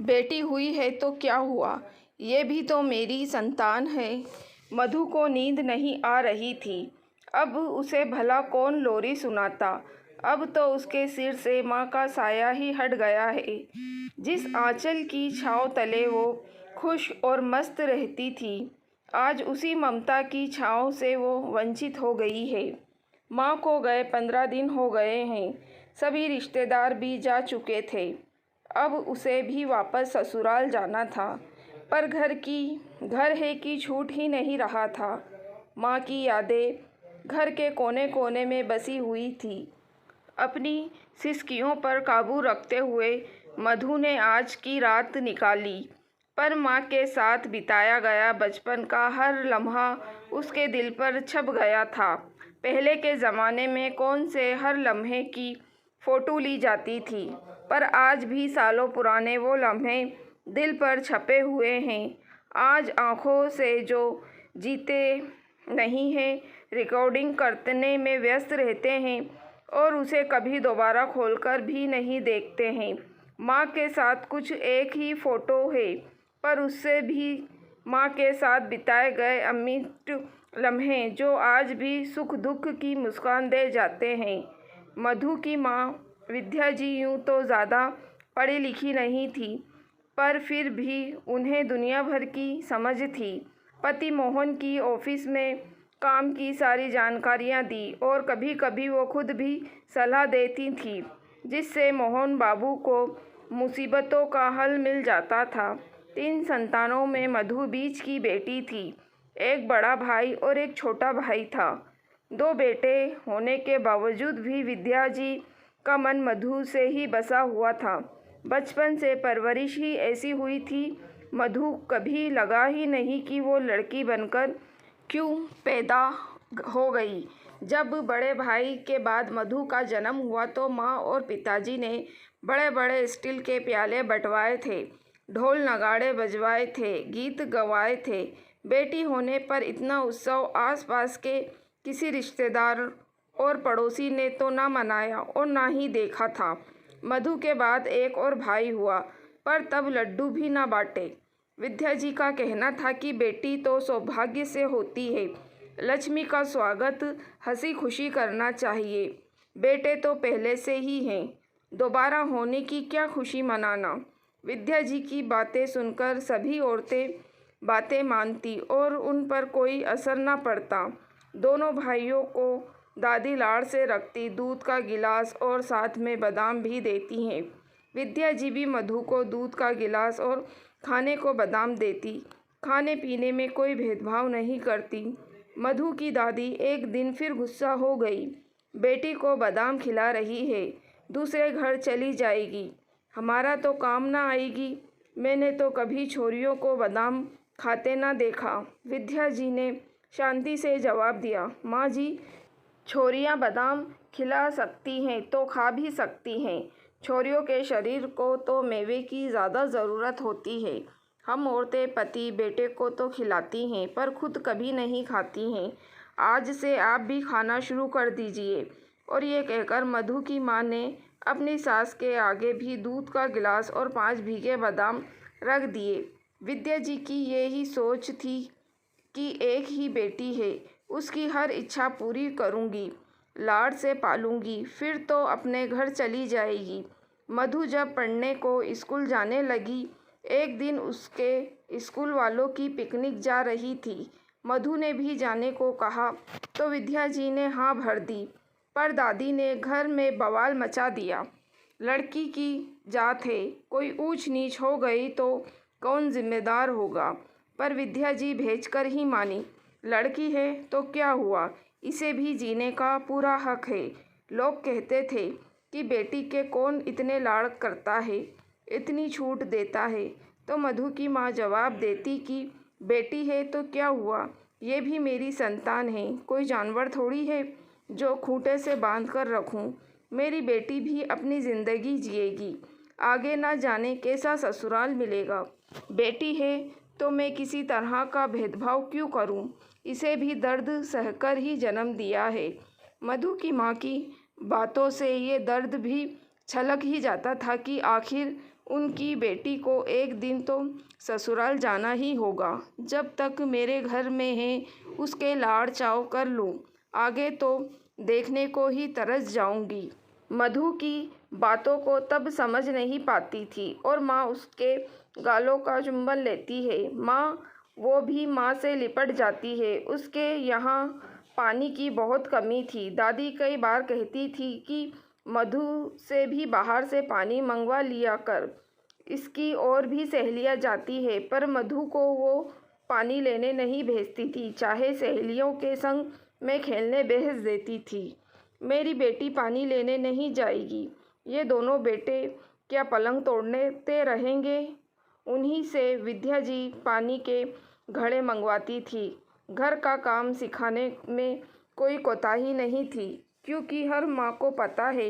बेटी हुई है तो क्या हुआ, ये भी तो मेरी संतान है। मधु को नींद नहीं आ रही थी। अब उसे भला कौन लोरी सुनाता। अब तो उसके सिर से माँ का साया ही हट गया है। जिस आंचल की छाँव तले वो खुश और मस्त रहती थी, आज उसी ममता की छाँव से वो वंचित हो गई है। माँ को गए 15 दिन हो गए हैं। सभी रिश्तेदार भी जा चुके थे। अब उसे भी वापस ससुराल जाना था, पर घर है कि छूट ही नहीं रहा था। माँ की यादें घर के कोने कोने में बसी हुई थी। अपनी सिसकियों पर काबू रखते हुए मधु ने आज की रात निकाली, पर माँ के साथ बिताया गया बचपन का हर लम्हा उसके दिल पर छप गया था। पहले के ज़माने में कौन से हर लम्हे की फ़ोटो ली जाती थी, पर आज भी सालों पुराने वो लम्हे दिल पर छपे हुए हैं। आज आँखों से जो जीते नहीं हैं, रिकॉर्डिंग करने में व्यस्त रहते हैं और उसे कभी दोबारा खोलकर भी नहीं देखते हैं। माँ के साथ कुछ एक ही फ़ोटो है, पर उससे भी माँ के साथ बिताए गए अमिट लम्हे जो आज भी सुख दुख की मुस्कान दे जाते हैं। मधु की माँ विद्या जी यूँ तो ज़्यादा पढ़ी लिखी नहीं थी, पर फिर भी उन्हें दुनिया भर की समझ थी। पति मोहन की ऑफिस में काम की सारी जानकारियाँ दी और कभी कभी वो खुद भी सलाह देती थी, जिससे मोहन बाबू को मुसीबतों का हल मिल जाता था। 3 संतानों में मधु बीच की बेटी थी। एक बड़ा भाई और एक छोटा भाई था। 2 बेटे होने के बावजूद भी विद्या जी का मन मधु से ही बसा हुआ था। बचपन से परवरिश ही ऐसी हुई थी। मधु कभी लगा ही नहीं कि वो लड़की बनकर क्यों पैदा हो गई। जब बड़े भाई के बाद मधु का जन्म हुआ तो माँ और पिताजी ने बड़े बड़े स्टील के प्याले बंटवाए थे, ढोल नगाड़े बजवाए थे, गीत गवाए थे। बेटी होने पर इतना उत्सव आसपास के किसी रिश्तेदार और पड़ोसी ने तो ना मनाया और ना ही देखा था। मधु के बाद एक और भाई हुआ, पर तब लड्डू भी ना बांटे। विद्या जी का कहना था कि बेटी तो सौभाग्य से होती है, लक्ष्मी का स्वागत हंसी खुशी करना चाहिए। बेटे तो पहले से ही हैं, दोबारा होने की क्या खुशी मनाना। विद्या जी की बातें सुनकर सभी औरतें बातें मानती और उन पर कोई असर न पड़ता। दोनों भाइयों को दादी लाड़ से रखती, दूध का गिलास और साथ में बादाम भी देती हैं। विद्या जी भी मधु को दूध का गिलास और खाने को बादाम देती। खाने पीने में कोई भेदभाव नहीं करती। मधु की दादी एक दिन फिर गुस्सा हो गई। बेटी को बादाम खिला रही है, दूसरे घर चली जाएगी, हमारा तो काम ना आएगी। मैंने तो कभी छोरियों को बादाम खाते ना देखा। विद्या जी ने शांति से जवाब दिया, माँ जी, छोरियाँ बादाम खिला सकती हैं तो खा भी सकती हैं। छोरियों के शरीर को तो मेवे की ज़्यादा ज़रूरत होती है। हम औरतें पति बेटे को तो खिलाती हैं, पर खुद कभी नहीं खाती हैं। आज से आप भी खाना शुरू कर दीजिए। और ये कहकर मधु की माँ ने अपनी सास के आगे भी दूध का गिलास और 5 भीगे बादाम रख दिए। विद्या जी की यही सोच थी कि एक ही बेटी है, उसकी हर इच्छा पूरी करूंगी, लाड़ से पालूंगी, फिर तो अपने घर चली जाएगी। मधु जब पढ़ने को स्कूल जाने लगी, एक दिन उसके स्कूल वालों की पिकनिक जा रही थी। मधु ने भी जाने को कहा तो विद्या जी ने हाँ भर दी, पर दादी ने घर में बवाल मचा दिया। लड़की की जात है, कोई ऊंच नीच हो गई तो कौन जिम्मेदार होगा। पर विद्या जी भेजकर ही मानी। लड़की है तो क्या हुआ, इसे भी जीने का पूरा हक है। लोग कहते थे कि बेटी के कौन इतने लाड़ करता है, इतनी छूट देता है, तो मधु की माँ जवाब देती कि बेटी है तो क्या हुआ, ये भी मेरी संतान है, कोई जानवर थोड़ी है जो खूंटे से बांध कर रखूँ। मेरी बेटी भी अपनी ज़िंदगी जिएगी, आगे ना जाने कैसा ससुराल मिलेगा। बेटी है तो मैं किसी तरह का भेदभाव क्यों करूं? इसे भी दर्द सहकर ही जन्म दिया है। मधु की माँ की बातों से ये दर्द भी छलक ही जाता था कि आखिर उनकी बेटी को एक दिन तो ससुराल जाना ही होगा। जब तक मेरे घर में है उसके लाड़ चाव कर लूँ, आगे तो देखने को ही तरस जाऊंगी। मधु की बातों को तब समझ नहीं पाती थी और माँ उसके गालों का चुंबन लेती है। वो भी माँ से लिपट जाती है। उसके यहाँ पानी की बहुत कमी थी। दादी कई बार कहती थी कि मधु से भी बाहर से पानी मंगवा लिया कर, इसकी और भी सहेलियाँ जाती है, पर मधु को वो पानी लेने नहीं भेजती थी, चाहे सहेलियों के संग मैं खेलने भेज देती थी। मेरी बेटी पानी लेने नहीं जाएगी। ये दोनों बेटे क्या पलंग तोड़ते रहेंगे? उन्हीं से विद्या जी पानी के घड़े मंगवाती थी। घर का काम सिखाने में कोई कोताही नहीं थी, क्योंकि हर माँ को पता है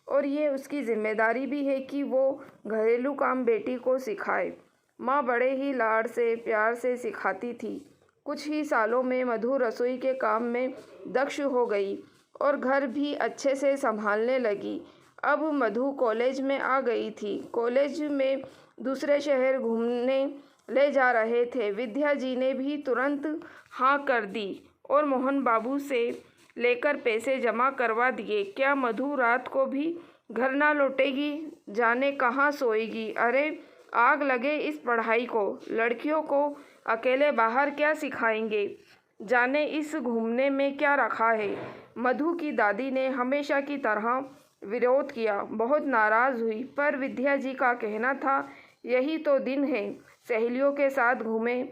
और ये उसकी जिम्मेदारी भी है कि वो घरेलू काम बेटी को सिखाए। माँ बड़े ही लाड़ से प्यार से सिखाती थी। कुछ ही सालों में मधु रसोई के काम में दक्ष हो गई और घर भी अच्छे से संभालने लगी। अब मधु कॉलेज में आ गई थी। कॉलेज में दूसरे शहर घूमने ले जा रहे थे। विद्या जी ने भी तुरंत हाँ कर दी और मोहन बाबू से लेकर पैसे जमा करवा दिए। क्या मधु रात को भी घर ना लौटेगी? जाने कहाँ सोएगी? अरे आग लगे इस पढ़ाई को। लड़कियों को अकेले बाहर क्या सिखाएंगे? जाने इस घूमने में क्या रखा है? मधु की दादी ने हमेशा की तरह विरोध किया, बहुत नाराज़ हुई, पर विद्या जी का कहना था यही तो दिन है, सहेलियों के साथ घूमे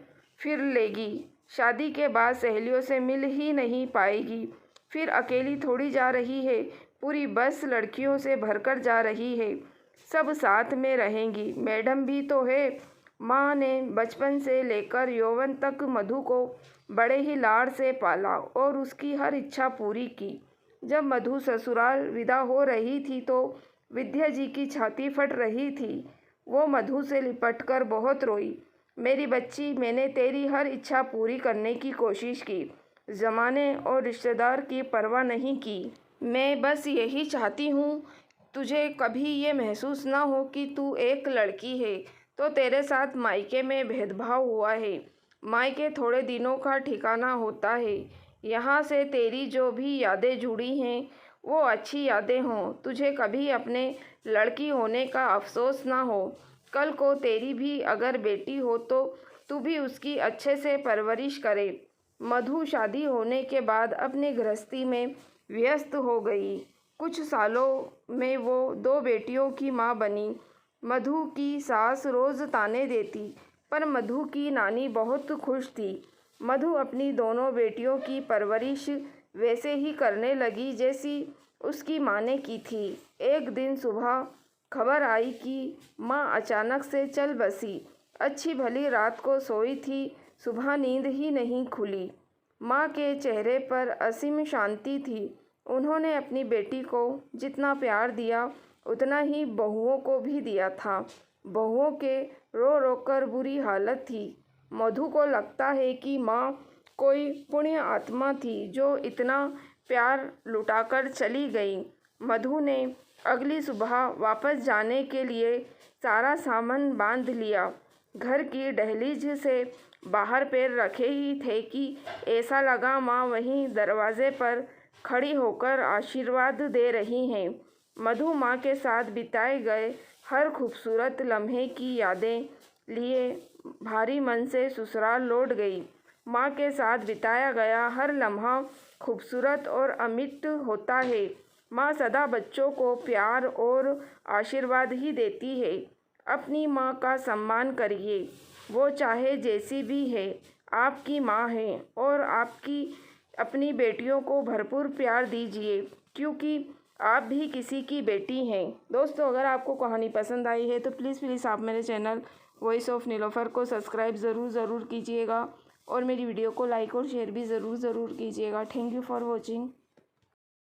फिर लेगी। शादी के बाद सहेलियों से मिल ही नहीं पाएगी। फिर अकेली थोड़ी जा रही है, पूरी बस लड़कियों से भरकर जा रही है। सब साथ में रहेंगी। मैडम भी तो है। माँ ने बचपन से लेकर यौवन तक मधु को बड़े ही लाड़ से पाला और उसकी हर इच्छा पूरी की। जब मधु ससुराल विदा हो रही थी तो विद्या जी की छाती फट रही थी। वो मधु से लिपटकर बहुत रोई। मेरी बच्ची, मैंने तेरी हर इच्छा पूरी करने की कोशिश की, ज़माने और रिश्तेदार की परवाह नहीं की। मैं बस यही चाहती हूँ तुझे कभी ये महसूस ना हो कि तू एक लड़की है तो तेरे साथ मायके में भेदभाव हुआ है। मायके थोड़े दिनों का ठिकाना होता है। यहाँ से तेरी जो भी यादें जुड़ी हैं वो अच्छी यादें हों। तुझे कभी अपने लड़की होने का अफसोस ना हो। कल को तेरी भी अगर बेटी हो तो तू भी उसकी अच्छे से परवरिश करे। मधु शादी होने के बाद अपनी गृहस्थी में व्यस्त हो गई। कुछ सालों में वो 2 बेटियों की माँ बनी। मधु की सास रोज़ ताने देती, पर मधु की नानी बहुत खुश थी। मधु अपनी दोनों बेटियों की परवरिश वैसे ही करने लगी जैसी उसकी माँ ने की थी। एक दिन सुबह खबर आई कि माँ अचानक से चल बसी। अच्छी भली रात को सोई थी, सुबह नींद ही नहीं खुली। माँ के चेहरे पर असीम शांति थी। उन्होंने अपनी बेटी को जितना प्यार दिया उतना ही बहुओं को भी दिया था। बहुओं के रो रो कर बुरी हालत थी। मधु को लगता है कि माँ कोई पुण्य आत्मा थी जो इतना प्यार लुटाकर चली गई। मधु ने अगली सुबह वापस जाने के लिए सारा सामान बांध लिया। घर की दहलीज से बाहर पैर रखे ही थे कि ऐसा लगा माँ वहीं दरवाजे पर खड़ी होकर आशीर्वाद दे रही हैं। मधु माँ के साथ बिताए गए हर खूबसूरत लम्हे की यादें लिए भारी मन से ससुराल लौट गई। माँ के साथ बिताया गया हर लम्हा खूबसूरत और अमिट होता है। माँ सदा बच्चों को प्यार और आशीर्वाद ही देती है। अपनी माँ का सम्मान करिए, वो चाहे जैसी भी है, आपकी माँ है और आपकी अपनी बेटियों को भरपूर प्यार दीजिए, क्योंकि आप भी किसी की बेटी हैं। दोस्तों, अगर आपको कहानी पसंद आई है तो प्लीज़ आप मेरे चैनल वॉइस ऑफ नीलोफर को सब्सक्राइब ज़रूर कीजिएगा और मेरी वीडियो को लाइक और शेयर भी ज़रूर कीजिएगा। Thank you for watching.